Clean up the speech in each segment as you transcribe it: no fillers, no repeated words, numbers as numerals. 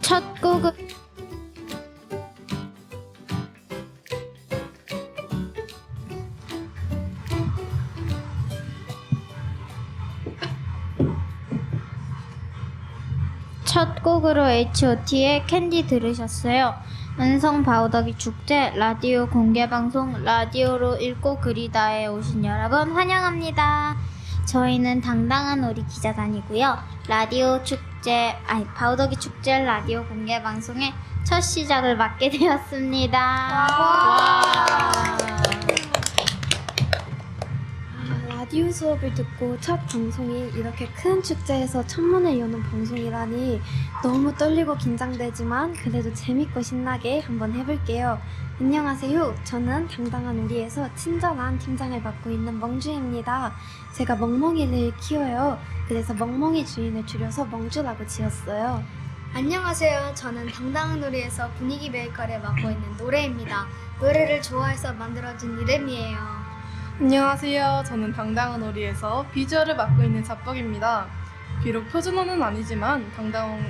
첫 곡은 첫 곡으로 H.O.T의 캔디 들으셨어요. 은성 바우더기 축제 라디오 공개방송 라디오로 읽고 그리다에 오신 여러분 환영합니다. 저희는 당당한 우리 기자단이고요. 바우더기 축제 라디오 공개방송의 첫 시작을 맡게 되었습니다. 라디오 수업을 듣고 첫 방송이 이렇게 큰 축제에서 첫 문을 여는 방송이라니 너무 떨리고 긴장되지만 그래도 재밌고 신나게 한번 해볼게요. 안녕하세요. 저는 당당한 우리에서 친절한 팀장을 맡고 있는 멍주입니다. 제가 멍멍이를 키워요. 그래서 멍멍이 주인을 줄여서 멍주라고 지었어요. 안녕하세요. 저는 당당한 우리에서 분위기 메이커를 맡고 있는 노래입니다. 노래를 좋아해서 만들어진 이름이에요. 안녕하세요. 저는 당당한 오리에서 비주얼을 맡고 있는 잡벅입니다. 비록 표준어는 아니지만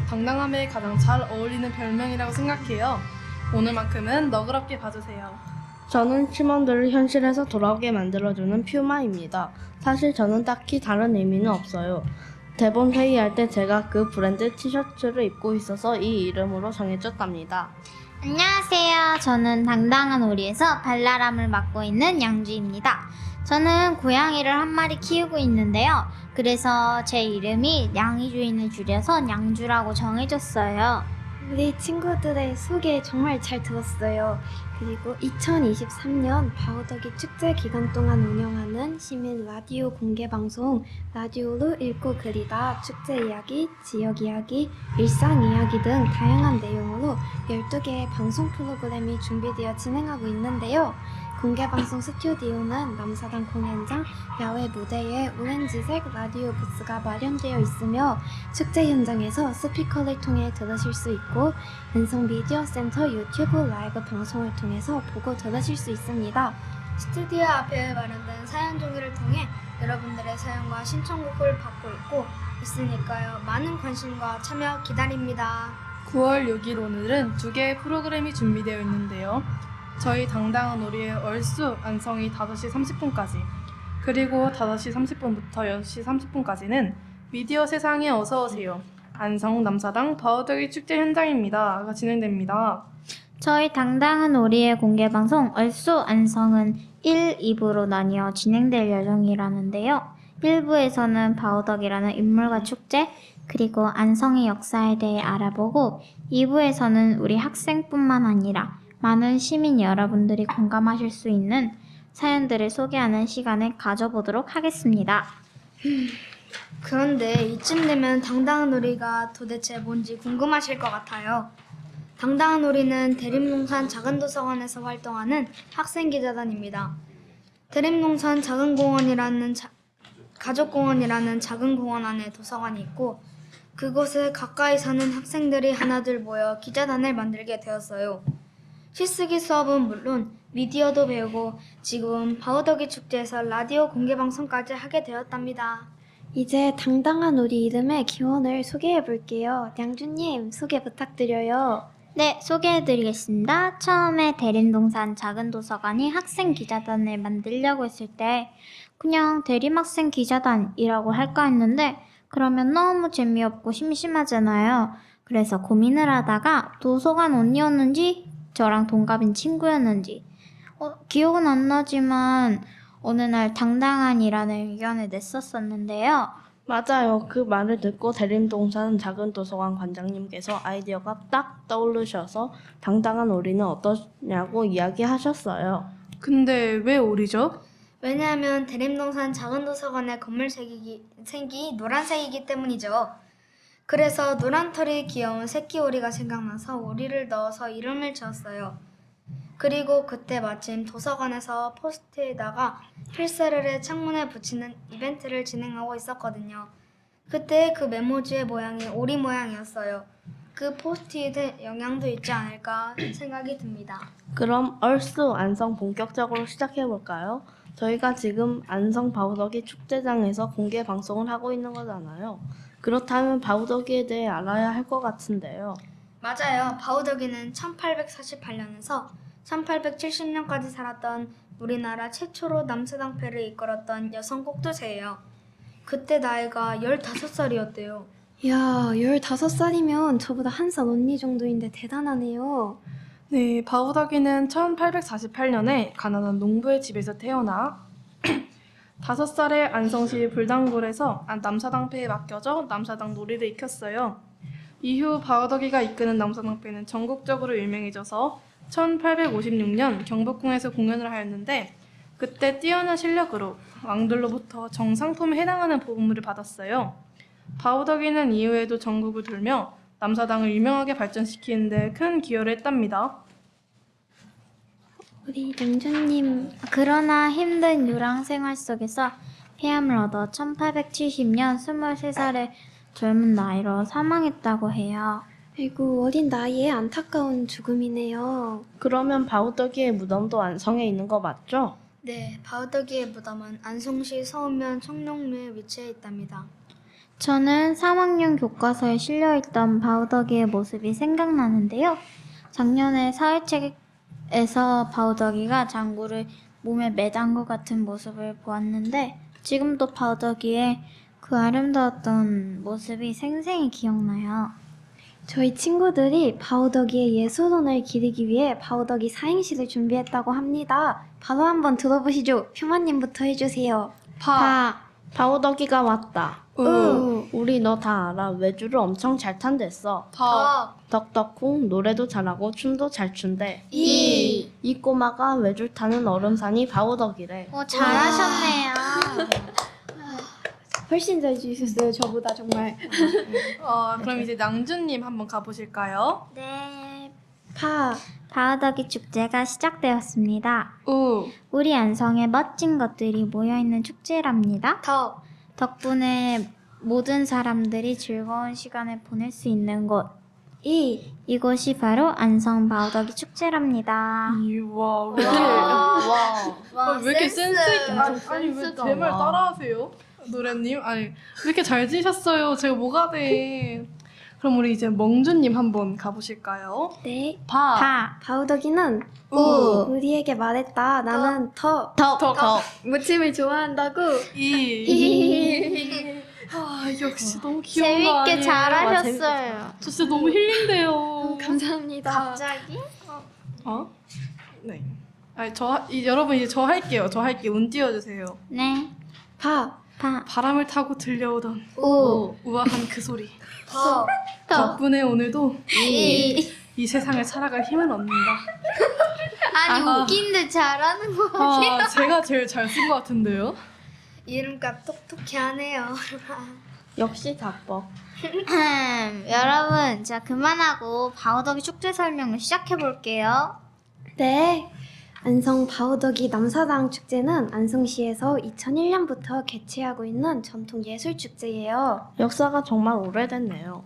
당당함에 가장 잘 어울리는 별명이라고 생각해요. 오늘만큼은 너그럽게 봐주세요. 저는 팀원들을 현실에서 돌아오게 만들어주는 퓨마입니다. 사실 저는 딱히 다른 의미는 없어요. 대본 회의할 때 제가 그 브랜드 티셔츠를 입고 있어서 이 이름으로 정해졌답니다. 안녕하세요. 저는 당당한 오리에서 발랄함을 맡고 있는 양주입니다. 저는 고양이를 한 마리 키우고 있는데요. 그래서 제 이름이 양이 주인을 줄여서 양주라고 정해졌어요. 우리 친구들의 소개 정말 잘 들었어요. 그리고 2023년 바우더기 축제 기간 동안 운영하는 시민 라디오 공개 방송 라디오로 읽고 그리다 축제 이야기, 지역 이야기, 일상 이야기 등 다양한 내용으로 12개의 방송 프로그램이 준비되어 진행하고 있는데요. 공개 방송 스튜디오는 남사당 공연장 야외 무대에 오렌지색 라디오 부스가 마련되어 있으며 축제 현장에서 스피커를 통해 들으실 수 있고 은성 미디어 센터 유튜브 라이브 방송을 통해서 보고 들으실 수 있습니다. 스튜디오 앞에 마련된 사연 종이를 통해 여러분들의 사연과 신청곡을 받고 있으니까요. 많은 관심과 참여 기다립니다. 9월 6일 오늘은 2개의 프로그램이 준비되어 있는데요. 저희 당당한 오리의 얼쑤 안성이 5시 30분까지 그리고 5시 30분부터 6시 30분까지는 미디어 세상에 어서오세요. 안성 남사당 바우더기 축제 현장입니다.가 진행됩니다. 저희 당당한 오리의 공개방송 얼쑤 안성은 1, 2부로 나뉘어 진행될 예정이라는데요. 1부에서는 바우덕이라는 인물과 축제, 그리고 안성의 역사에 대해 알아보고 2부에서는 우리 학생뿐만 아니라 많은 시민 여러분들이 공감하실 수 있는 사연들을 소개하는 시간을 가져보도록 하겠습니다. 그런데 이쯤 되면 당당한 우리가 도대체 뭔지 궁금하실 것 같아요. 당당한 우리는 대림동산 작은도서관에서 활동하는 학생기자단입니다. 대림동산 가족공원이라는 작은 공원 안에 도서관이 있고 그곳에 가까이 사는 학생들이 하나둘 모여 기자단을 만들게 되었어요. 시쓰기 수업은 물론 미디어도 배우고 지금은 바우더기 축제에서 라디오 공개방송까지 하게 되었답니다. 이제 당당한 우리 이름의 기원을 소개해 볼게요. 양주님 소개 부탁드려요. 네, 소개해드리겠습니다. 처음에 대림동산 작은도서관이 학생기자단을 만들려고 했을 때 그냥 대림학생 기자단이라고 할까 했는데 그러면 너무 재미없고 심심하잖아요. 그래서 고민을 하다가 도서관 언니였는지 저랑 동갑인 친구였는지 기억은 안 나지만 어느 날 당당한이라는 의견을 냈었었는데요. 맞아요. 그 말을 듣고 대림동산 작은도서관 관장님께서 아이디어가 딱 떠오르셔서 당당한 오리는 어떠냐고 이야기하셨어요. 근데 왜 오리죠? 왜냐하면 대림동산 작은도서관의 색이 노란색이기 때문이죠. 그래서 노란 털이 귀여운 새끼 오리가 생각나서 오리를 넣어서 이름을 지었어요. 그리고 그때 마침 도서관에서 포스트에다가 필사를 해 창문에 붙이는 이벤트를 진행하고 있었거든요. 그때 그 메모지의 모양이 오리 모양이었어요. 그 포스트잇에 영향도 있지 않을까 생각이 듭니다. 그럼 얼쑤 안성 본격적으로 시작해볼까요? 저희가 지금 안성 바우더기 축제장에서 공개 방송을 하고 있는 거잖아요. 그렇다면 바우더기에 대해 알아야 할 것 같은데요. 맞아요. 바우더기는 1848년에서 1870년까지 살았던 우리나라 최초로 남서당패를 이끌었던 여성 꼭두새예요. 그때 나이가 15살이었대요. 이야, 15살이면 저보다 1살 언니 정도인데 대단하네요. 네, 바우더기는 1848년에 가난한 농부의 집에서 태어나 5살에 안성시 불당굴에서 남사당패에 맡겨져 남사당 놀이를 익혔어요. 이후 바우더기가 이끄는 남사당패는 전국적으로 유명해져서 1856년 경복궁에서 공연을 하였는데 그때 뛰어난 실력으로 왕들로부터 정상품에 해당하는 보급물을 받았어요. 바우더기는 이후에도 전국을 돌며 남사당을 유명하게 발전시키는 데 큰 기여를 했답니다. 우리 령준님, 그러나 힘든 유랑 생활 속에서 폐암을 얻어 1870년 23살의 젊은 나이로 사망했다고 해요. 아이고, 어린 나이에 안타까운 죽음이네요. 그러면 바우더기의 무덤도 안성에 있는 거 맞죠? 네, 바우더기의 무덤은 안성시 서운면 청룡루에 위치해 있답니다. 저는 3학년 교과서에 실려있던 바우더기의 모습이 생각나는데요. 작년에 사회책에서 바우더기가 장구를 몸에 매단 것 같은 모습을 보았는데 지금도 바우더기의 그 아름다웠던 모습이 생생히 기억나요. 저희 친구들이 바우더기의 예술혼을 기리기 위해 바우더기 사행시를 준비했다고 합니다. 바로 한번 들어보시죠. 표마님부터 해주세요. 바우더기가 왔다. 우. 우리 너 다 알아. 외주를 엄청 잘 탄댔어. 덕덕쿵 노래도 잘하고 춤도 잘 춘대. 이 꼬마가 외줄 타는 얼음산이 바우더기래. 잘하셨네요. 훨씬 잘 주셨어요. 저보다 정말. 그럼 이제 낭준님 한번 가보실까요? 네. 파. 바우더기 축제가 시작되었습니다. 우, 우리 안성에 멋진 것들이 모여있는 축제랍니다. 덕분에 모든 사람들이 즐거운 시간을 보낼 수 있는 곳. 이곳이 바로 안성 바우더기 축제랍니다. 이와 왜 와, 왜 이렇게 센스 있게 아니 왜 센스가 제 말 와. 따라하세요? 노래님 아니 왜 이렇게 잘 지셨어요? 제가 뭐가 돼? 그럼 우리 이제 멍준님 한번 가보실까요? 네. 바우더기는 우리에게 말했다. 나는 더 무침을 좋아한다고. 역시 너무 귀여운 거 아니에요? 잘하셨어요. 저 진짜 너무 힐링돼요. 감사합니다. 갑자기? 어? 네. 아니 여러분 이제 저 할게요. 운 띄워주세요. 네. 바람을 타고 들려오던 우아한 그 소리. 더. 덕분에 오늘도 이 세상을 살아갈 힘을 얻는다. 아니 아. 웃긴데 잘하는 거. 제가 제일 잘 쓴 것 같은데요? 이름값 똑똑히 하네요. 역시 작법. 여러분, 자 그만하고 바우더기 축제 설명을 시작해 볼게요. 네. 안성 바우더기 남사당 축제는 안성시에서 2001년부터 개최하고 있는 전통 예술 축제예요. 역사가 정말 오래됐네요.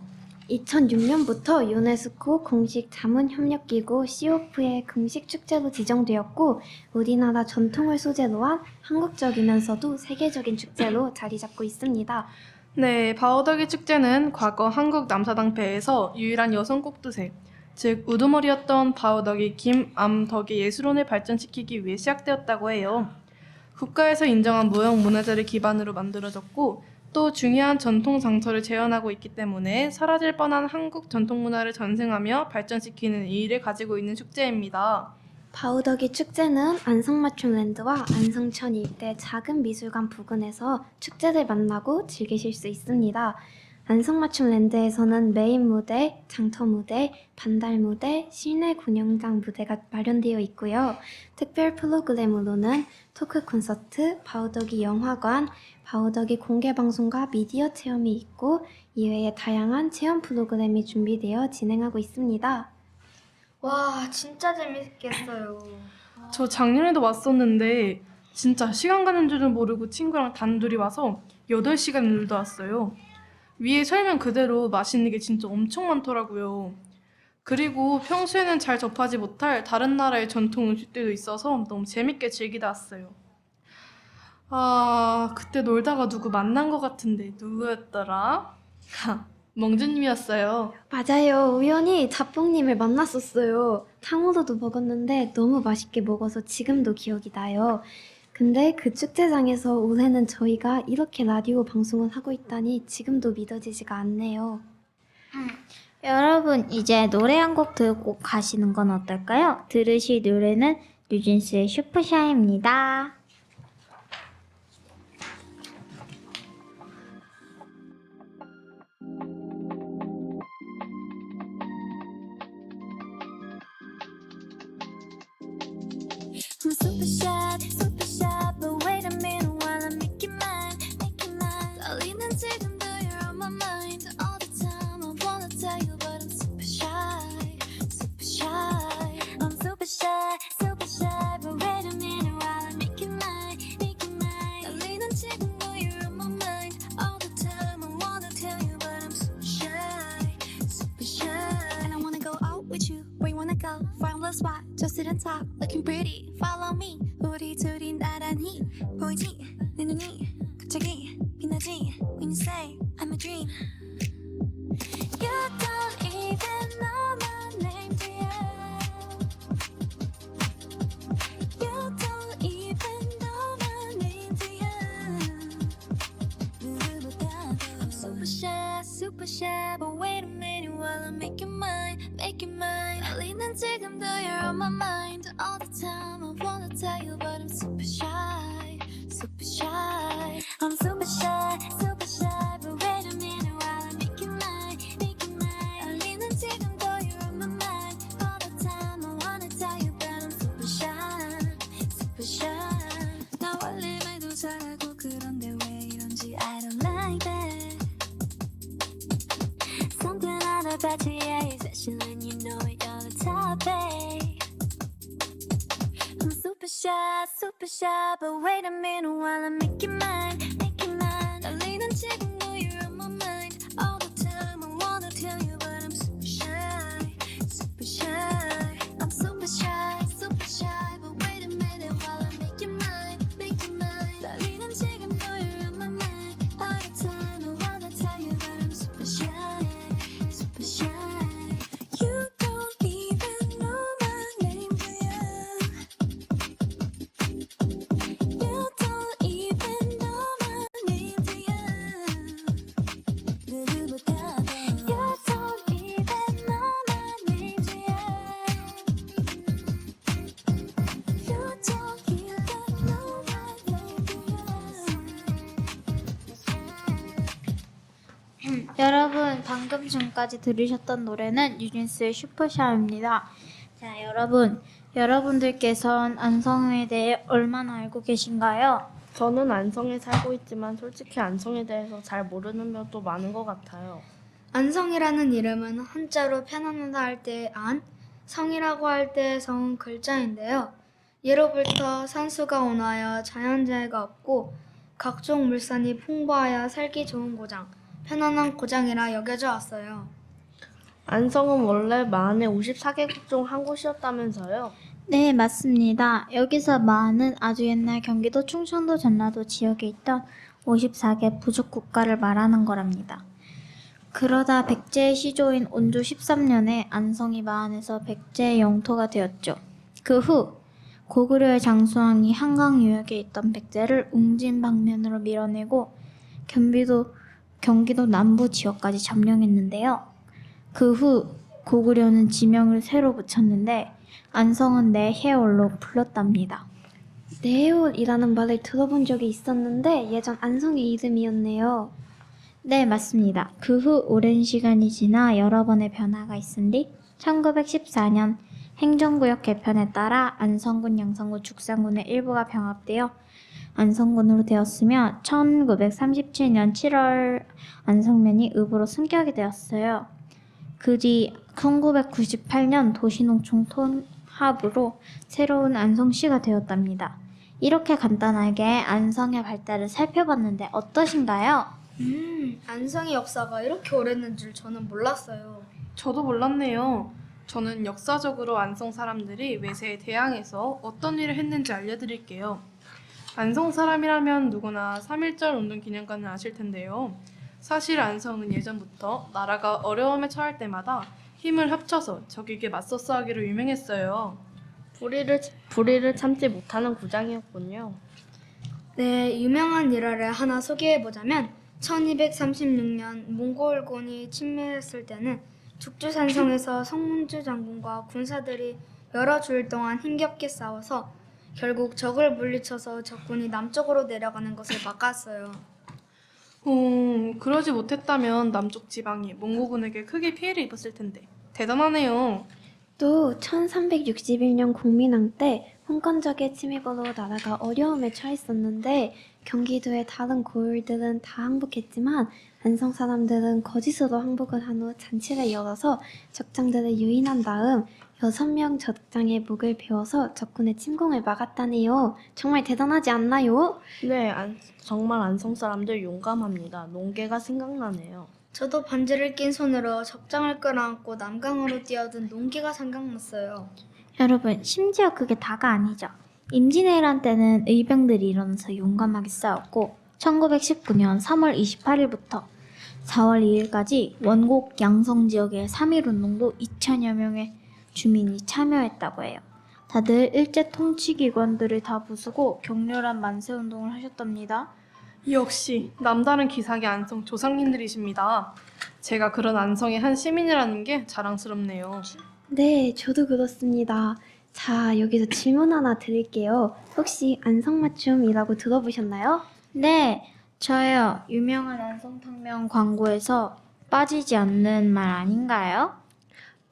2006년부터 유네스코 공식 자문협력기구 COF의 공식 축제로 지정되었고 우리나라 전통을 소재로 한 한국적이면서도 세계적인 축제로 자리 잡고 있습니다. 네, 바우더기 축제는 과거 한국 남사당패에서 유일한 여성 꼭두새, 즉 우두머리였던 바우더기 김암덕의 예술혼을 발전시키기 위해 시작되었다고 해요. 국가에서 인정한 무형 문화재를 기반으로 만들어졌고 또 중요한 전통 장터를 재현하고 있기 때문에 사라질 뻔한 한국 전통 문화를 전승하며 발전시키는 의의를 가지고 있는 축제입니다. 바우더기 축제는 안성맞춤랜드와 안성천 일대 작은 미술관 부근에서 축제를 만나고 즐기실 수 있습니다. 안성맞춤랜드에서는 메인 무대, 장터 무대, 반달 무대, 실내 공연장 무대가 마련되어 있고요. 특별 프로그램으로는 토크 콘서트, 바우더기 영화관, 바우더기 공개방송과 미디어 체험이 있고 이외에 다양한 체험 프로그램이 준비되어 진행하고 있습니다. 와, 진짜 재밌겠어요. 저 작년에도 왔었는데 진짜 시간 가는 줄을 모르고 친구랑 단둘이 와서 8시간 놀다 왔어요. 위에 설명 그대로 맛있는 게 진짜 엄청 많더라고요. 그리고 평소에는 잘 접하지 못할 다른 나라의 전통 음식들도 있어서 너무 재밌게 즐기다 왔어요. 그때 놀다가 누구 만난 것 같은데 누구였더라? 멍주님이었어요. 맞아요. 우연히 자뽕님을 만났었어요. 탕후루도 먹었는데 너무 맛있게 먹어서 지금도 기억이 나요. 근데 그 축제장에서 올해는 저희가 이렇게 라디오 방송을 하고 있다니 지금도 믿어지지가 않네요. 여러분, 이제 노래 한 곡 듣고 가시는 건 어떨까요? 들으실 노래는 뉴진스의 슈퍼샤이입니다. I'm super shy, but wait a minute while I make you mine, make you mine. 떨리는 지금도 you're on my mind all the time. I wanna tell you, but I'm super shy, super shy. I'm super shy, but wait a minute while I make you mine, make you mine. 떨리는 지금도 you're on my mind all the time. I wanna tell you, but I'm super shy, super shy. And I wanna go out with you. Where you wanna go? Find a spot, just sit and talk, looking pretty. Follow me. 우리 둘이 나란히 보이지? 내 눈이 갑자기 빛나지? When you say I'm a dream. You don't even know my name, dear. You don't even know my name, dear. 누구보다도 I'm super shy, but wait a minute while I make you mine, make you mine. 떨리는 지금도 you're on my mind all the time. I wanna tell you, but I'm super shy, super shy. I'm super shy, but wait a minute while I make you mine, make you mine. 떨리는 지금도 you're on my mind all the time. I wanna tell you, but I'm super shy, super shy. 나 원래 말도 잘하고 그런데 왜 이런지 I don't like that. Something about you, yeah, is special and you know it, you're the top, babe. I'm super shy, but wait a minute while I make you mine, make you mine. 떨리는 지금도 you're on my mind all the time. I wanna tell you, but I'm super shy, super shy. I'm super shy, but wait a minute while I make you mine, make you mine. 떨리는 지금도 you're on my mind all the time. I wanna tell you, but I'm super shy, super shy. You don't even know my name, do you? You don't even know my name, do you? 누구보다도 You don't even know my name, do you? You don't even know my name, do you? 여러분, 방금 전까지 들으셨던 노래는 뉴진스의 슈퍼샤이입니다. 자, 여러분들께서는 안성에 대해 얼마나 알고 계신가요? 저는 안성에 살고 있지만 솔직히 안성에 대해서 잘 모르는 면도 많은 것 같아요. 안성이라는 이름은 한자로 편안하다 할 때의 안, 성이라고 할 때의 성은 글자인데요. 예로부터 산수가 온화하여 자연재해가 없고 각종 물산이 풍부하여 살기 좋은 고장, 편안한 고장이라 여겨져 왔어요. 안성은 원래 마흔의 54개국 중 한 곳이었다면서요? 네, 맞습니다. 여기서 마는 아주 옛날 경기도 충청도 전라도 지역에 있던 54개 부족 국가를 말하는 거랍니다. 그러다 백제의 시조인 온조 13년에 안성이 마한에서 백제의 영토가 되었죠. 그 후 고구려의 장수왕이 한강 유역에 있던 백제를 웅진 방면으로 밀어내고 경기도 남부 지역까지 점령했는데요. 그 후 고구려는 지명을 새로 붙였는데 안성은 내해올로 불렀답니다. 네올이라는 말을 들어본 적이 있었는데 예전 안성의 이름이었네요. 네, 맞습니다. 그 후 오랜 시간이 지나 여러 번의 변화가 있은 뒤 1914년 행정구역 개편에 따라 안성군, 양성군, 죽산군의 일부가 병합되어 안성군으로 되었으며 1937년 7월 안성면이 읍으로 승격이 되었어요. 그 뒤 1998년 도시농촌 통합으로 새로운 안성시가 되었답니다. 이렇게 간단하게 안성의 발달을 살펴봤는데 어떠신가요? 안성의 역사가 이렇게 오래된 줄 저는 몰랐어요. 저도 몰랐네요. 저는 역사적으로 안성 사람들이 외세에 대항해서 어떤 일을 했는지 알려드릴게요. 안성 사람이라면 누구나 3.1절 운동 기념관을 아실 텐데요. 사실 안성은 예전부터 나라가 어려움에 처할 때마다 힘을 합쳐서 적에게 맞서서 하기로 유명했어요. 불의를 참지 못하는 구장이었군요. 네, 유명한 일화를 하나 소개해보자면 1236년 몽골군이 침략했을 때는 죽주산성에서 성문주 장군과 군사들이 여러 주일 동안 힘겹게 싸워서 결국 적을 물리쳐서 적군이 남쪽으로 내려가는 것을 막았어요. 그러지 못했다면 남쪽 지방이 몽고군에게 크게 피해를 입었을 텐데 대단하네요. 또 1361년 공민왕 때 홍건적의 침입으로 나라가 어려움에 처했었는데 경기도의 다른 고을들은 다 항복했지만 안성 사람들은 거짓으로 항복을 한 후 잔치를 열어서 적장들을 유인한 다음 6명 적장의 목을 베어서 적군의 침공을 막았다네요. 정말 대단하지 않나요? 네, 정말 안성 사람들 용감합니다. 농계가 생각나네요. 저도 반지를 낀 손으로 적장을 끌어안고 남강으로 뛰어든 농기가 생각났어요. 여러분, 심지어 그게 다가 아니죠. 임진왜란 때는 의병들이 일어나서 용감하게 싸웠고 1919년 3월 28일부터 4월 2일까지 원곡 양성 지역의 3.1운동도 2천여 명의 주민이 참여했다고 해요. 다들 일제 통치기관들을 다 부수고 격렬한 만세운동을 하셨답니다. 역시 남다른 기상의 안성 조상님들이십니다. 제가 그런 안성의 한 시민이라는 게 자랑스럽네요. 네, 저도 그렇습니다. 자, 여기서 질문 하나 드릴게요. 혹시 안성맞춤이라고 들어보셨나요? 네, 저요. 유명한 안성탕면 광고에서 빠지지 않는 말 아닌가요?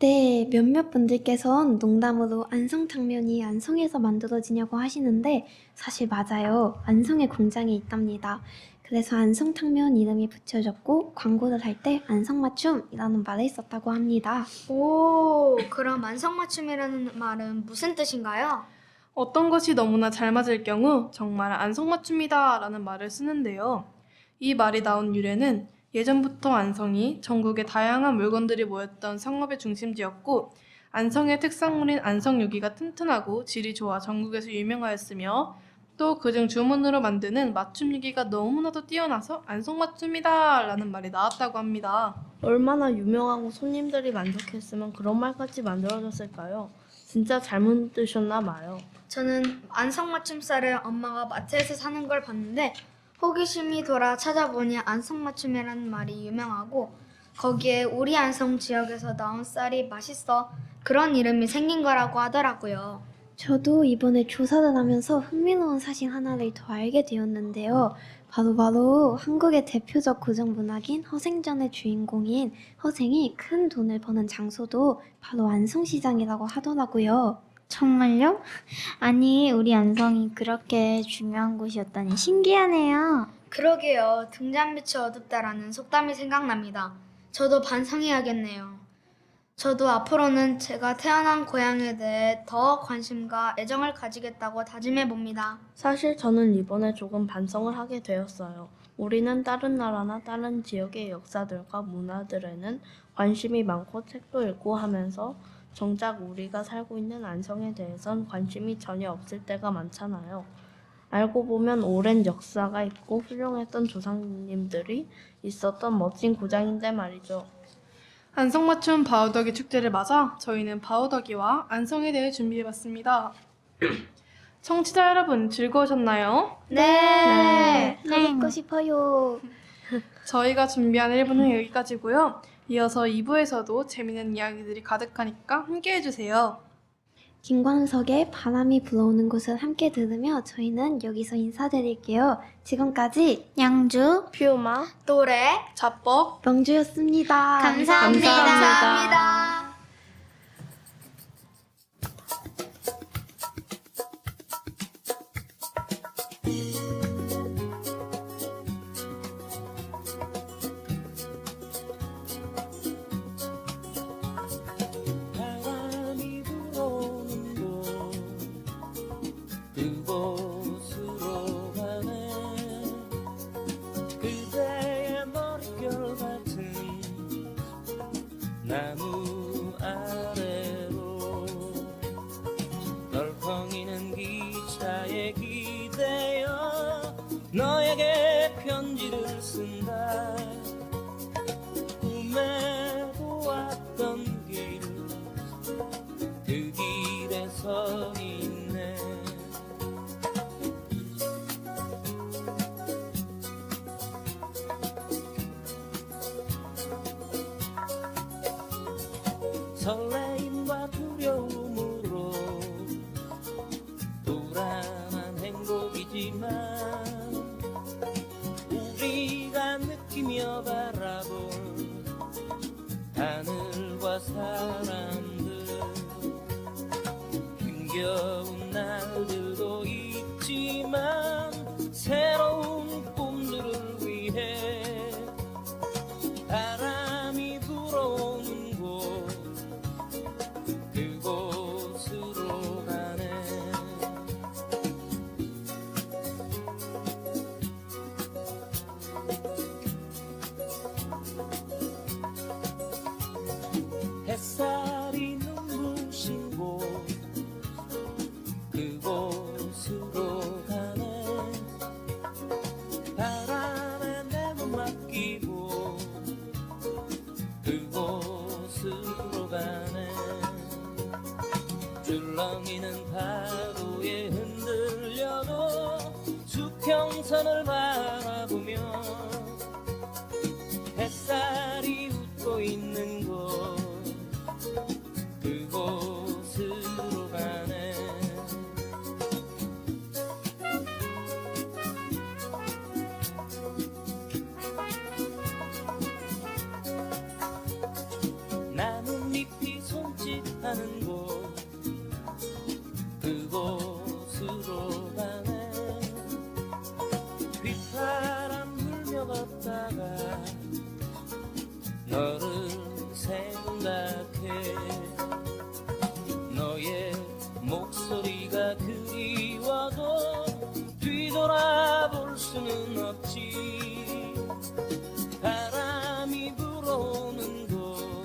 네, 몇몇 분들께선 농담으로 안성탕면이 안성에서 만들어지냐고 하시는데 사실 맞아요. 안성에 공장이 있답니다. 그래서 안성탕면 이름이 붙여졌고 광고를 할 때 안성맞춤이라는 말을 썼다고 합니다. 오, 그럼 안성맞춤이라는 말은 무슨 뜻인가요? 어떤 것이 너무나 잘 맞을 경우 정말 안성맞춤이다라는 말을 쓰는데요. 이 말이 나온 유래는 예전부터 안성이 전국의 다양한 물건들이 모였던 상업의 중심지였고 안성의 특산물인 안성유기가 튼튼하고 질이 좋아 전국에서 유명하였으며 또 그중 주문으로 만드는 맞춤유기가 너무나도 뛰어나서 안성맞춤이다 라는 말이 나왔다고 합니다. 얼마나 유명하고 손님들이 만족했으면 그런 말까지 만들어졌을까요? 진짜 잘못 드셨나 봐요. 저는 안성맞춤살을 엄마가 마트에서 사는 걸 봤는데 호기심이 돌아 찾아보니 안성맞춤이라는 말이 유명하고 거기에 우리 안성 지역에서 나온 쌀이 맛있어 그런 이름이 생긴 거라고 하더라고요. 저도 이번에 조사를 하면서 흥미로운 사실 하나를 더 알게 되었는데요. 바로 한국의 대표적 고전문학인 허생전의 주인공인 허생이 큰 돈을 버는 장소도 바로 안성시장이라고 하더라고요. 정말요? 아니, 우리 안성이 그렇게 중요한 곳이었다니 신기하네요. 그러게요. 등잔빛이 어둡다라는 속담이 생각납니다. 저도 반성해야겠네요. 저도 앞으로는 제가 태어난 고향에 대해 더 관심과 애정을 가지겠다고 다짐해 봅니다. 사실 저는 이번에 조금 반성을 하게 되었어요. 우리는 다른 나라나 다른 지역의 역사들과 문화들에는 관심이 많고 책도 읽고 하면서 정작 우리가 살고 있는 안성에 대해선 관심이 전혀 없을 때가 많잖아요. 알고 보면 오랜 역사가 있고 훌륭했던 조상님들이 있었던 멋진 고장인데 말이죠. 안성맞춤 바우더기 축제를 맞아 저희는 바우더기와 안성에 대해 준비해봤습니다. 청취자 여러분 즐거우셨나요? 네. 더 듣고 싶어요. 저희가 준비한 1부는 여기까지고요. 이어서 2부에서도 재미있는 이야기들이 가득하니까 함께 해주세요. 김광석의 바람이 불어오는 곳을 함께 들으며 저희는 여기서 인사드릴게요. 지금까지 양주 퓨마 노래 자뻑 명주였습니다. 감사합니다. 감사합니다. 바람이 불어오는 곳 그곳으로 가네 그대의 머릿결 같은 나무 아래로 덜컹이는 기차에 기대어 너에게 편지를 쓴다 설레임과 두려움으로 불안한 행복이지만 우리가 느끼며 바라본 하늘과 사람들 힘겨운 날들도 있지만 새로운 꿈들을 위해 바람이 불어오는 곳 그곳으로 가네. 햇살이 눈부신 곳 그곳으로 가네. 바람에 내 몸 맡기고 그곳으로 가네. 줄렁이는 파도에 흔들려도 수평선을 바라보며 햇살이 웃고 있는 곳 그곳으로 가네. 나뭇잎이 손짓하는 곳 그곳으로 가네. 휘파람 불며 걷다가 너를 생각해. 너의 목소리가 그리워도 뒤돌아볼 수는 없지. 바람이 불어오는 곳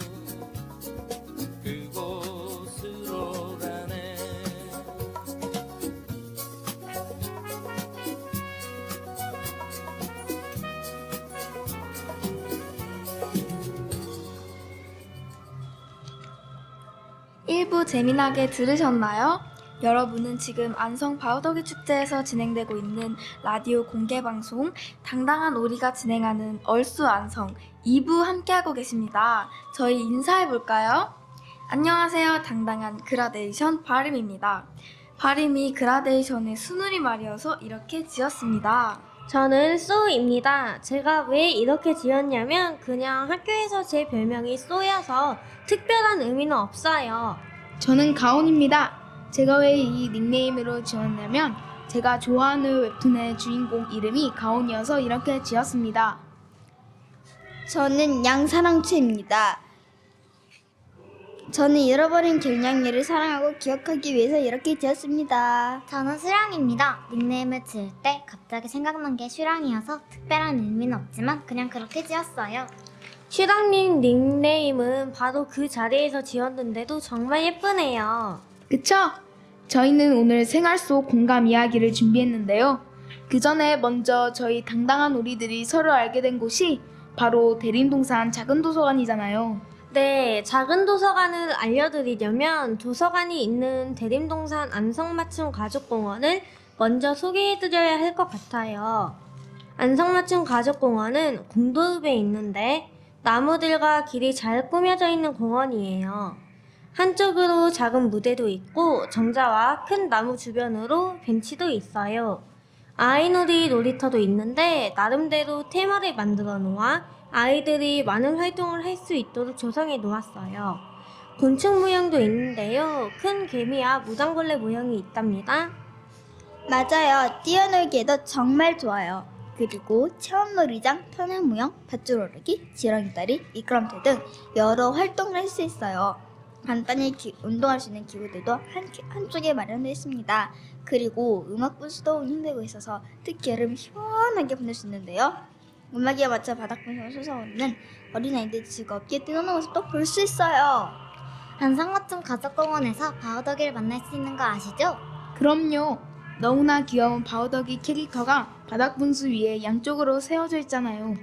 그곳으로 가네. 일부 재미나게 들으셨나요? 여러분은 지금 안성 바우더기 축제에서 진행되고 있는 라디오 공개방송 당당한 오리가 진행하는 얼쑤 안성 2부 함께하고 계십니다. 저희 인사해볼까요? 안녕하세요. 당당한 그라데이션 바림입니다. 바림이 그라데이션의 순우리말이어서 이렇게 지었습니다. 저는 쏘입니다. 제가 왜 이렇게 지었냐면 그냥 학교에서 제 별명이 쏘여서 특별한 의미는 없어요. 저는 가온입니다. 제가 왜 이 닉네임으로 지었냐면 제가 좋아하는 웹툰의 주인공 이름이 가온이어서 이렇게 지었습니다. 저는 양사랑추입니다. 저는 잃어버린 길냥이를 사랑하고 기억하기 위해서 이렇게 지었습니다. 저는 수량입니다. 닉네임을 지을 때 갑자기 생각난 게 슈랑이어서 특별한 의미는 없지만 그냥 그렇게 지었어요. 슈랑님 닉네임은 바로 그 자리에서 지었는데도 정말 예쁘네요. 그쵸? 저희는 오늘 생활 속 공감 이야기를 준비했는데요. 그 전에 먼저 저희 당당한 오리들이 서로 알게 된 곳이 바로 대림동산 작은 도서관이잖아요. 네, 작은 도서관을 알려드리려면 도서관이 있는 대림동산 안성맞춤 가족공원을 먼저 소개해드려야 할 것 같아요. 안성맞춤 가족공원은 공도읍에 있는데 나무들과 길이 잘 꾸며져 있는 공원이에요. 한쪽으로 작은 무대도 있고 정자와 큰 나무 주변으로 벤치도 있어요. 아이놀이 놀이터도 있는데 나름대로 테마를 만들어 놓아 아이들이 많은 활동을 할 수 있도록 조성해 놓았어요. 곤충 모형도 있는데요. 큰 개미와 무당벌레 모형이 있답니다. 맞아요. 뛰어놀기에도 정말 좋아요. 그리고 체험놀이장, 터널 모형, 밧줄 오르기, 지렁이다리, 미끄럼틀 등 여러 활동을 할 수 있어요. 간단히 운동할 수 있는 기구들도 한쪽에 마련되어 있습니다. 그리고 음악 부스도 운영되고 있어서 특히 여름 시원하게 보낼 수 있는데요. 음악에 맞춰 바닥분수를 솟아오르는 어린아이들 즐겁게 뛰노는 모습도 볼 수 있어요. 안성맞춤 가족공원에서 바우더기를 만날 수 있는 거 아시죠? 그럼요. 너무나 귀여운 바우더기 캐릭터가 바닥 분수 위에 양쪽으로 세워져 있잖아요.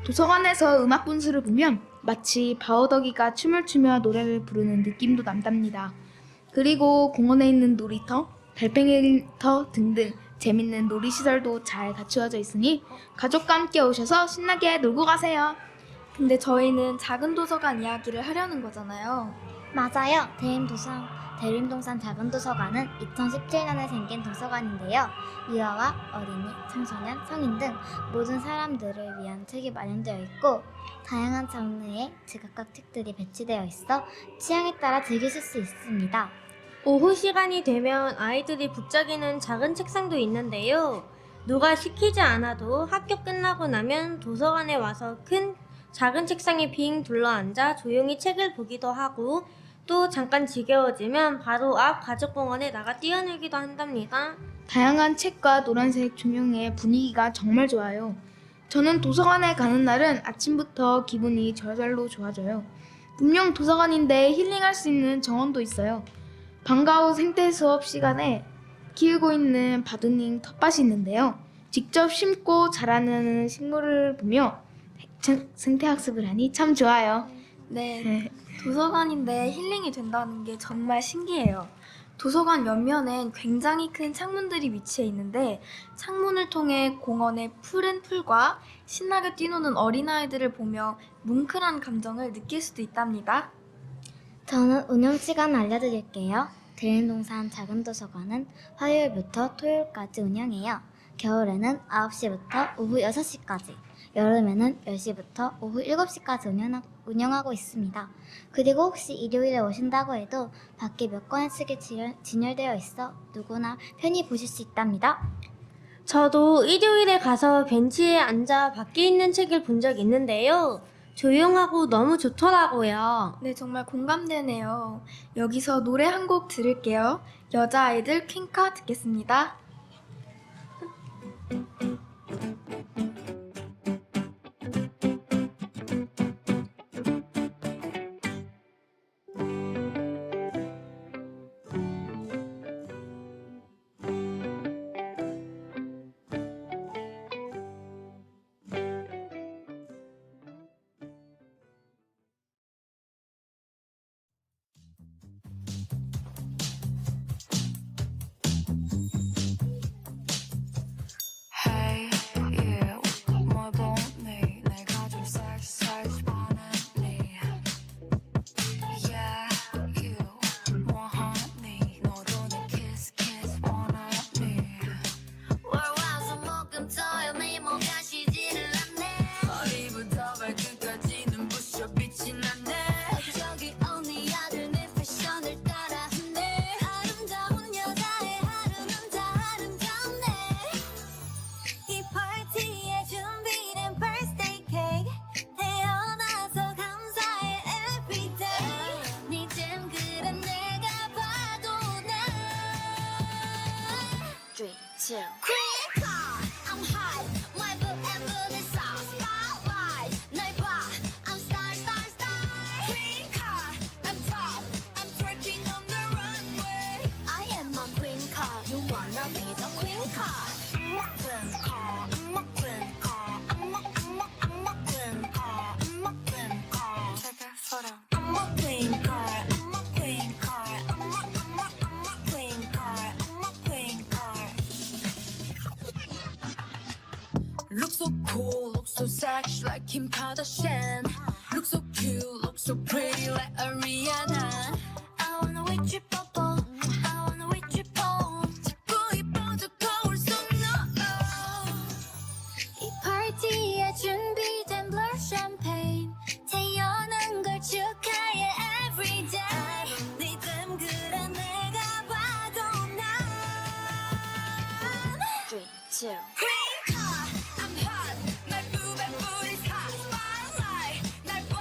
도서관에서 음악 분수를 보면 마치 바우더기가 춤을 추며 노래를 부르는 느낌도 난답니다. 그리고 공원에 있는 놀이터, 달팽이터 등등 재밌는 놀이시설도 잘 갖추어져 있으니 가족과 함께 오셔서 신나게 놀고 가세요. 근데 저희는 작은 도서관 이야기를 하려는 거잖아요. 맞아요. 대림동산 작은도서관은 2017년에 생긴 도서관인데요. 유아와 어린이, 청소년, 성인 등 모든 사람들을 위한 책이 마련되어 있고 다양한 장르의 제각각 책들이 배치되어 있어 취향에 따라 즐기실 수 있습니다. 오후 시간이 되면 아이들이 북적이는 작은 책상도 있는데요. 누가 시키지 않아도 학교 끝나고 나면 도서관에 와서 작은 책상에 빙 둘러앉아 조용히 책을 보기도 하고 또 잠깐 지겨워지면 바로 앞 가족공원에 나가 뛰어놀기도 한답니다. 다양한 책과 노란색 조명의 분위기가 정말 좋아요. 저는 도서관에 가는 날은 아침부터 기분이 저절로 좋아져요. 분명 도서관인데 힐링할 수 있는 정원도 있어요. 방과 후 생태 수업 시간에 키우고 있는 바드닝 텃밭이 있는데요. 직접 심고 자라는 식물을 보며 생태 학습을 하니 참 좋아요. 네, 도서관인데 힐링이 된다는 게 정말 신기해요. 도서관 옆면엔 굉장히 큰 창문들이 위치해 있는데 창문을 통해 공원의 푸른 풀과 신나게 뛰노는 어린아이들을 보며 뭉클한 감정을 느낄 수도 있답니다. 저는 운영 시간 알려드릴게요. 대림동산 작은도서관은 화요일부터 토요일까지 운영해요. 겨울에는 9시부터 오후 6시까지, 여름에는 10시부터 오후 7시까지 운영하고 있습니다. 그리고 혹시 일요일에 오신다고 해도 밖에 몇 권의 책이 진열되어 있어 누구나 편히 보실 수 있답니다. 저도 일요일에 가서 벤치에 앉아 밖에 있는 책을 본 적 있는데요. 조용하고 너무 좋더라고요. 네, 정말 공감되네요. 여기서 노래 한 곡 들을게요. 여자아이들 퀸카 듣겠습니다. Hey you 뭘 보니 내가 좀 살살 반했니 Yeah you 뭐하니 너도 내 kiss kiss 원하니 월화수목금토일 미모가 쉬지를 않네 머리부터 발끝까지는 부셔 빛이 나네 저기 언니 아들 내 패션을 따라하네 아름다운 여자의 하루는 다 아름답네 이 파티에 준비된 birthday cake 태어나서 감사해 everyday 니쯤 그래 내가 봐도 난 3, 2 Queen card I'm hot my book and bullet sauce spotlight 날 봐 I'm star star star Queen card I'm top I'm twerking on the runway I am a queen card you wanna be the queen card I'm a queen card I'm a queen card I'm a queen card I'm a queen card take a photo I'm a queen card I'm a queen card I'm a queen card I'm a queen card Look so cool, look so sexy like Kim Kardashian Look so cute, look so pretty like Ariana I wanna with you bubble I wanna with you bone 자꾸 이뻐져 거울 속 no 이 파티에 준비된 blur champagne 태어난 걸 축하해 everyday 니쯤 그래 내가 봐도 난 3, 2 Queen card I'm hot 날 부배 뿌리 hot spotlight 날 봐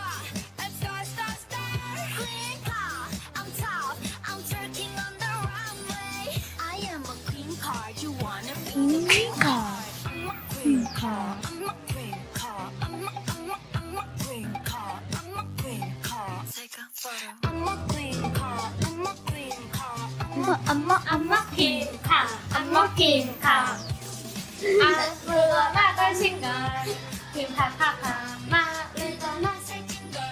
I'm star star star Queen card I'm top I'm twerking on the runway I am a queen card you wanna be the queen card I'm a queen card I'm a queen card I'm a queen card I'm a queen card take a photo I'm a queen card I'm a queen card I'm a queen card. I'm a queen card. 앞으로 나갈 생각 퀸카카카 마음에서 나 새긴 걸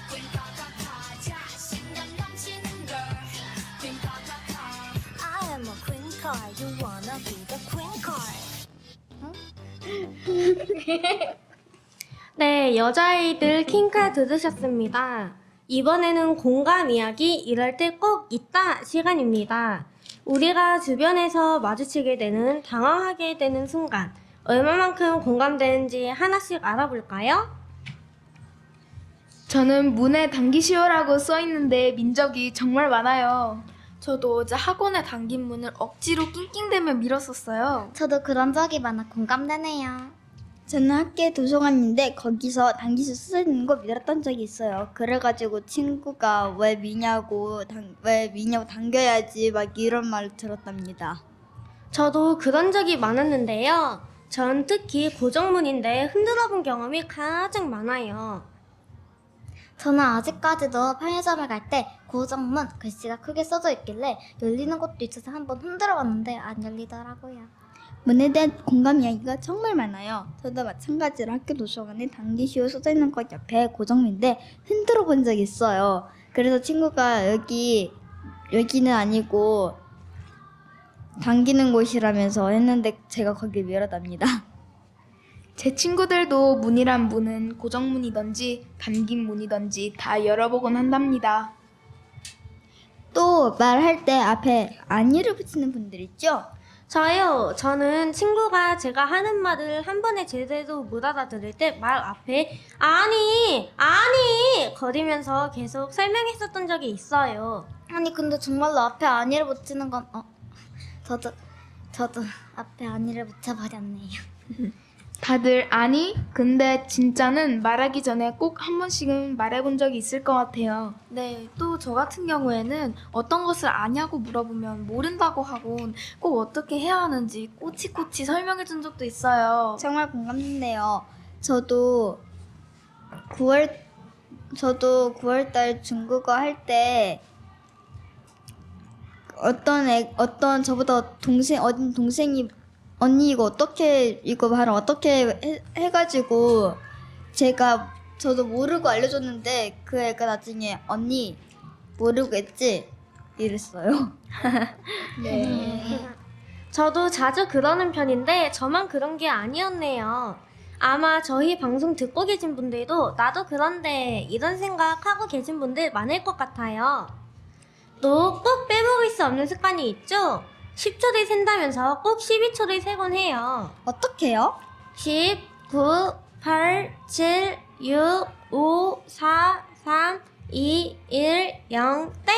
queen 카카카 자신감 넘치는 걸 queen 카카카 I am a queen card you wanna be the queen card 네, 여자아이들 퀸카 들으셨습니다. 이번에는 공감 이야기 이럴 때 꼭 있다 시간입니다. 우리가 주변에서 마주치게 되는 당황하게 되는 순간 얼마만큼 공감되는지 하나씩 알아볼까요? 저는 문에 당기시오라고 써 있는데 민 적이 정말 많아요. 저도 어제 학원에 당긴 문을 억지로 낑낑대며 밀었었어요. 저도 그런 적이 많아 공감되네요. 저는 학교에 도서관인데 거기서 당기시 쓰여 있는 거 밀었던 적이 있어요. 그래가지고 친구가 왜 미냐고 당겨야지 막 이런 말을 들었답니다. 저도 그런 적이 많았는데요. 전 특히 고정문인데 흔들어 본 경험이 가장 많아요. 저는 아직까지도 편의점을 갈 때 고정문 글씨가 크게 써져 있길래 열리는 것도 있어서 한번 흔들어 봤는데 안 열리더라고요. 문에 대한 공감 이야기가 정말 많아요. 저도 마찬가지로 학교 도서관에 당기시오 써져 있는 것 옆에 고정문인데 흔들어 본 적이 있어요. 그래서 친구가 여기는 아니고 당기는 곳이라면서 했는데 제가 거길 밀었답니다. 제 친구들도 문이란 문은 고정문이던지 담긴 문이던지 다 열어보곤 한답니다. 또 말할 때 앞에 안니를 붙이는 분들 있죠? 저는 친구가 제가 하는 말을 한 번에 제대로 못 알아들을 때 말 앞에 아니 거리면서 계속 설명했었던 적이 있어요. 아니 근데 정말로 앞에 안니를 붙이는 건 저도 앞에 안니를 붙여버렸네요. 다들 아니? 근데 진짜는 말하기 전에 꼭 한 번씩은 말해본 적이 있을 것 같아요. 네, 또 저 같은 경우에는 어떤 것을 아냐고 물어보면 모른다고 하곤 꼭 어떻게 해야 하는지 꼬치꼬치 설명해 준 적도 있어요. 정말 공감되네요. 저도 9월달 중국어 할 때 어떤 저보다 어린 동생이 언니 이거 발음 어떻게 해가지고 저도 모르고 알려줬는데 그 애가 나중에 언니 모르고 했지? 이랬어요. 네. 저도 자주 그러는 편인데 저만 그런 게 아니었네요. 아마 저희 방송 듣고 계신 분들도 나도 그런데 이런 생각하고 계신 분들 많을 것 같아요. 또 꼭 빼먹을 수 없는 습관이 있죠? 10초를 센다면서 꼭 12초를 세곤 해요. 어떻게요? 10, 9, 8, 7, 6, 5, 4, 3, 2, 1, 0, 땡!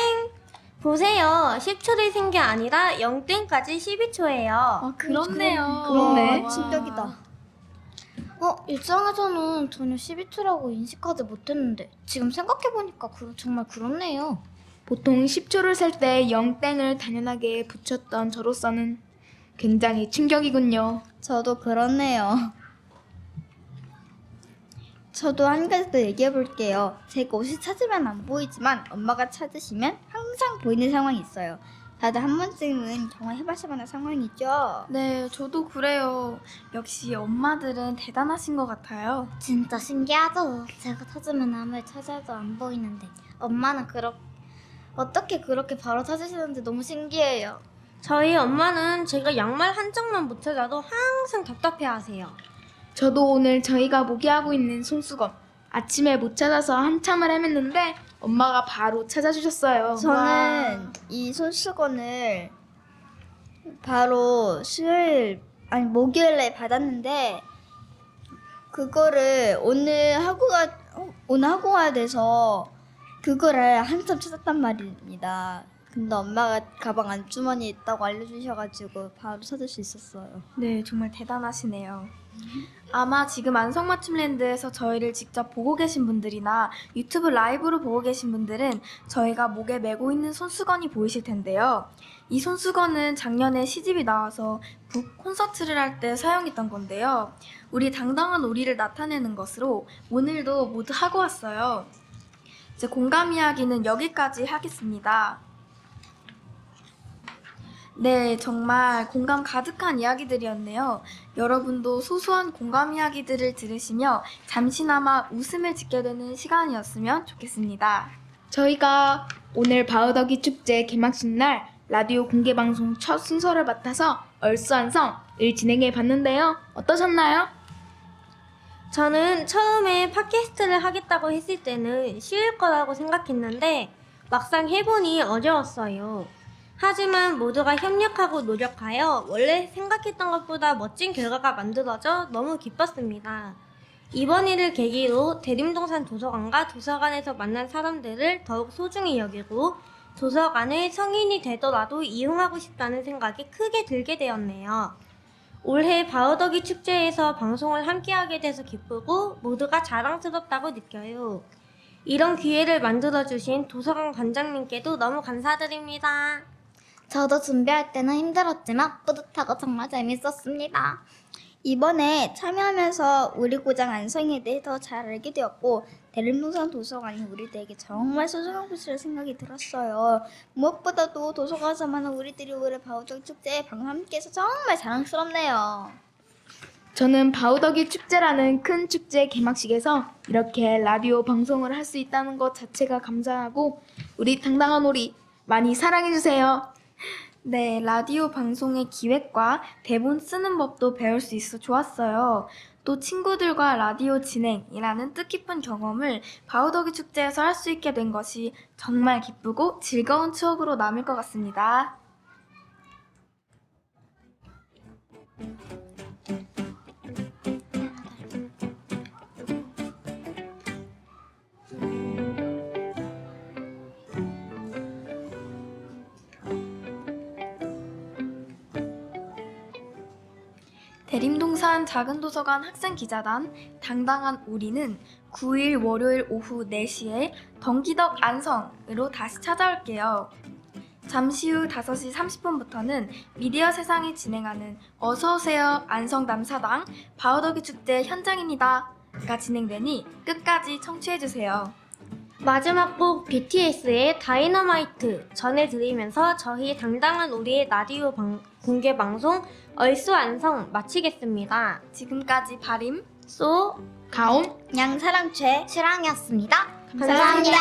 보세요. 10초를 센 게 아니라 0땡까지 12초예요. 그렇네요. 그렇네. 와. 충격이다. 일상에서는 전혀 12초라고 인식하지 못했는데 지금 생각해보니까 정말 그렇네요. 보통 10초를 셀 때 0땡을 당연하게 붙였던 저로서는 굉장히 충격이군요. 저도 그렇네요. 저도 한 가지 더 얘기해 볼게요. 제가 옷이 찾으면 안 보이지만 엄마가 찾으시면 항상 보이는 상황이 있어요. 다들 한 번쯤은 경험해보실 만한 상황이죠? 네, 저도 그래요. 역시 엄마들은 대단하신 것 같아요. 진짜 신기하죠? 제가 찾으면 아무리 찾아도 안 보이는데 엄마는 어떻게 그렇게 바로 찾으시는지 너무 신기해요. 저희 엄마는 제가 양말 한 짝만 못 찾아도 항상 답답해하세요. 저도 오늘 저희가 모기하고 있는 손수건 아침에 못 찾아서 한참을 헤맸는데 엄마가 바로 찾아주셨어요. 저는 이 손수건을 바로 목요일에 받았는데 그거를 오늘 하고 가야 돼서 그거를 한참 찾았단 말입니다. 근데 엄마가 가방 안주머니에 있다고 알려주셔가지고 바로 찾을 수 있었어요. 네, 정말 대단하시네요. 아마 지금 안성맞춤랜드에서 저희를 직접 보고 계신 분들이나 유튜브 라이브로 보고 계신 분들은 저희가 목에 메고 있는 손수건이 보이실 텐데요. 이 손수건은 작년에 시집이 나와서 북 콘서트를 할 때 사용했던 건데요. 우리 당당한 우리를 나타내는 것으로 오늘도 모두 하고 왔어요. 이제 공감 이야기는 여기까지 하겠습니다. 네, 정말 공감 가득한 이야기들이었네요. 여러분도 소소한 공감 이야기들을 들으시며 잠시나마 웃음을 짓게 되는 시간이었으면 좋겠습니다. 저희가 오늘 바우더기 축제 개막식 날 라디오 공개방송 첫 순서를 맡아서 얼쑤안성을 진행해 봤는데요. 어떠셨나요? 저는 처음에 팟캐스트를 하겠다고 했을 때는 쉬울 거라고 생각했는데 막상 해보니 어려웠어요. 하지만 모두가 협력하고 노력하여 원래 생각했던 것보다 멋진 결과가 만들어져 너무 기뻤습니다. 이번 일을 계기로 대림동산 도서관과 도서관에서 만난 사람들을 더욱 소중히 여기고 도서관을 성인이 되더라도 이용하고 싶다는 생각이 크게 들게 되었네요. 올해 바우더기 축제에서 방송을 함께하게 돼서 기쁘고 모두가 자랑스럽다고 느껴요. 이런 기회를 만들어주신 도서관 관장님께도 너무 감사드립니다. 저도 준비할 때는 힘들었지만 뿌듯하고 정말 재밌었습니다. 이번에 참여하면서 우리 고장 안성에 대해 더 잘 알게 되었고 대림동산 도서관이 우리들에게 정말 소중한 곳이라 생각이 들었어요. 무엇보다도 도서관에서 만난 우리들이 올해 바우더기 축제에 방송 함께해서 정말 자랑스럽네요. 저는 바우더기 축제라는 큰 축제 개막식에서 이렇게 라디오 방송을 할 수 있다는 것 자체가 감사하고 우리 당당한 오리 많이 사랑해주세요. 네, 라디오 방송의 기획과 대본 쓰는 법도 배울 수 있어 좋았어요. 또 친구들과 라디오 진행이라는 뜻깊은 경험을 바우더기 축제에서 할 수 있게 된 것이 정말 기쁘고 즐거운 추억으로 남을 것 같습니다. 대림동산 작은도서관 학생기자단 당당한 우리는 9일 월요일 오후 4시에 덩기덕 안성으로 다시 찾아올게요. 잠시 후 5시 30분부터는 미디어 세상이 진행하는 어서오세요 안성 남사당 바우더기 축제 현장입니다가 진행되니 끝까지 청취해주세요. 마지막 곡 BTS의 다이너마이트 전해드리면서 저희 당당한 우리의 라디오 공개 방송 얼쑤 안성 마치겠습니다. 지금까지 바림, 쏘, 가온 양사랑최 실황이었습니다. 감사합니다.